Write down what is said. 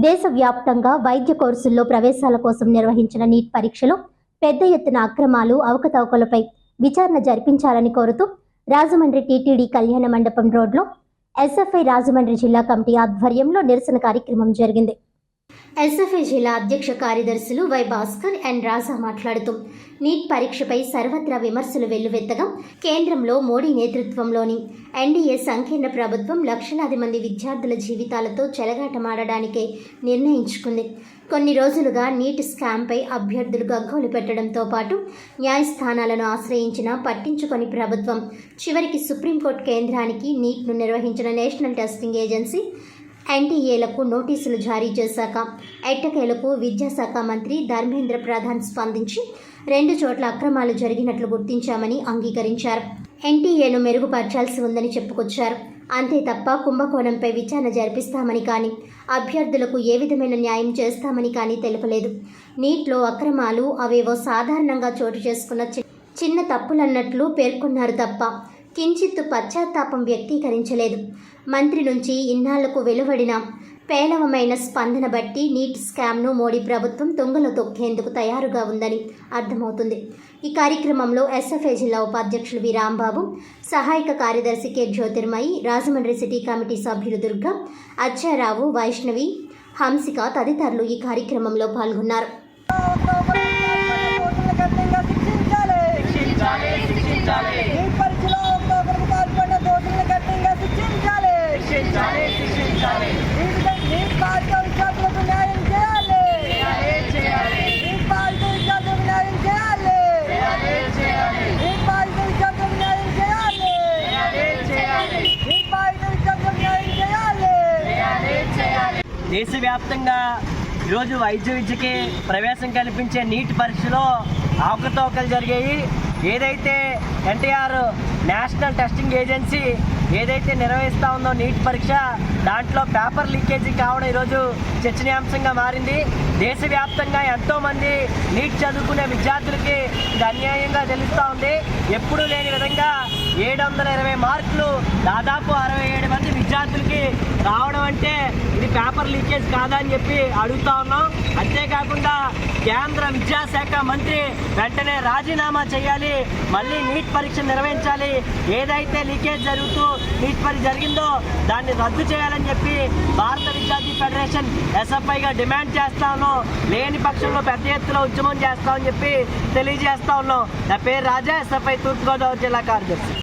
దేశవ్యాప్తంగా వైద్య కోర్సుల్లో ప్రవేశాల కోసం నిర్వహించిన నీట్ పరీక్షలో పెద్ద ఎత్తున అక్రమాలు, అవకతవకలపై విచారణ జరిపించాలని కోరుతూ రాజమండ్రి టీటీడీ కళ్యాణ మండపం రోడ్లో ఎస్ఎఫ్ఐ రాజమండ్రి జిల్లా కమిటీ ఆధ్వర్యంలో నిరసన కార్యక్రమం జరిగింది. ఎస్ఎఫ్ఐ జిల్లా అధ్యక్ష కార్యదర్శులు వై భాస్కర్ అండ్ రాజా మాట్లాడుతూ నీట్ పరీక్షపై సర్వత్రా విమర్శలు వెల్లువెత్తగా కేంద్రంలో మోడీ నేతృత్వంలోని ఎన్డీఏ సంకీర్ణ ప్రభుత్వం లక్షలాది మంది విద్యార్థుల జీవితాలతో చెలగాటమాడడానికే నిర్ణయించుకుంది. కొన్ని రోజులుగా నీట్ స్కామ్పై అభ్యర్థులు గగ్గోలు పెట్టడంతో పాటు న్యాయస్థానాలను ఆశ్రయించినా పట్టించుకొని ప్రభుత్వం చివరికి సుప్రీంకోర్టు కేంద్రానికి నీట్ను నిర్వహించిన నేషనల్ టెస్టింగ్ ఏజెన్సీ ఎన్టీఏలకు నోటీసులు జారీ చేశాక ఎట్టకేలకు విద్యాశాఖ మంత్రి ధర్మేంద్ర ప్రధాన్ స్పందించి 2 చోట్ల అక్రమాలు జరిగినట్లు గుర్తించామని అంగీకరించారు. ఎన్టీఏను మెరుగుపరచాల్సి ఉందని చెప్పుకొచ్చారు. అంతే తప్ప కుంభకోణంపై విచారణ జరిపిస్తామని కానీ అభ్యర్థులకు ఏ విధమైన న్యాయం చేస్తామని కానీ తెలుపలేదు. నీట్లో అక్రమాలు అవేవో సాధారణంగా చోటు చేసుకున్న చిన్న తప్పులన్నట్లు పేర్కొన్నారు తప్ప కించిత్తు పశ్చాత్తాపం వ్యక్తీకరించలేదు. మంత్రి నుంచి ఇన్నాళ్లకు వెలువడిన పేలవమైన స్పందన బట్టి నీట్ స్కామ్ను మోడీ ప్రభుత్వం తుంగలో తొక్కేందుకు తయారుగా ఉందని అర్థమవుతుంది. ఈ కార్యక్రమంలో ఎస్ఎఫ్ఐ జిల్లా ఉపాధ్యక్షులు వి రాంబాబు, సహాయక కార్యదర్శి K Jyothirmayi, Rajahmundry city committee సభ్యులు దుర్గా, అచ్చారావు, వైష్ణవి, హంసిక తదితరులు ఈ కార్యక్రమంలో పాల్గొన్నారు. దేశవ్యాప్తంగా ఈరోజు వైద్య విద్యకి ప్రవేశం కల్పించే నీట్ పరీక్షలో అవకతవకలు జరిగాయి. ఏదైతే ఎన్టీఆర్ నేషనల్ టెస్టింగ్ ఏజెన్సీ ఏదైతే నిర్వహిస్తూ ఉందో నీట్ పరీక్ష, దాంట్లో పేపర్ లీకేజీ కావడం ఈరోజు చర్చనీయాంశంగా మారింది. దేశవ్యాప్తంగా ఎంతోమంది నీట్ చదువుకునే విద్యార్థులకి ఇది అన్యాయంగా తెలుస్తూ ఉంది. ఎప్పుడూ లేని విధంగా 720 మార్కులు దాదాపు 67 మంది విద్యార్థులకి రావడం అంటే ఇది పేపర్ లీకేజ్ కాదా అని చెప్పి అడుగుతా ఉన్నాం. అంతేకాకుండా కేంద్ర విద్యాశాఖ మంత్రి వెంటనే రాజీనామా చేయాలి, మళ్ళీ నీట్ పరీక్ష నిర్వహించాలి. ఏదైతే లీకేజ్ జరుగుతూ నీట్ పరీక్ష జరిగిందో దాన్ని రద్దు చేయాలని చెప్పి భారత విద్యార్థి ఫెడరేషన్ ఎస్ఎఫ్ఐగా డిమాండ్ చేస్తా ఉన్నాం. లేని పక్షంలో పెద్ద ఎత్తున ఉద్యమం చేస్తామని చెప్పి తెలియజేస్తా ఉన్నాం. నా పేరు రాజా, ఎస్ఎఫ్ఐ తూర్పుగోదావరి జిల్లా కార్యదర్శి.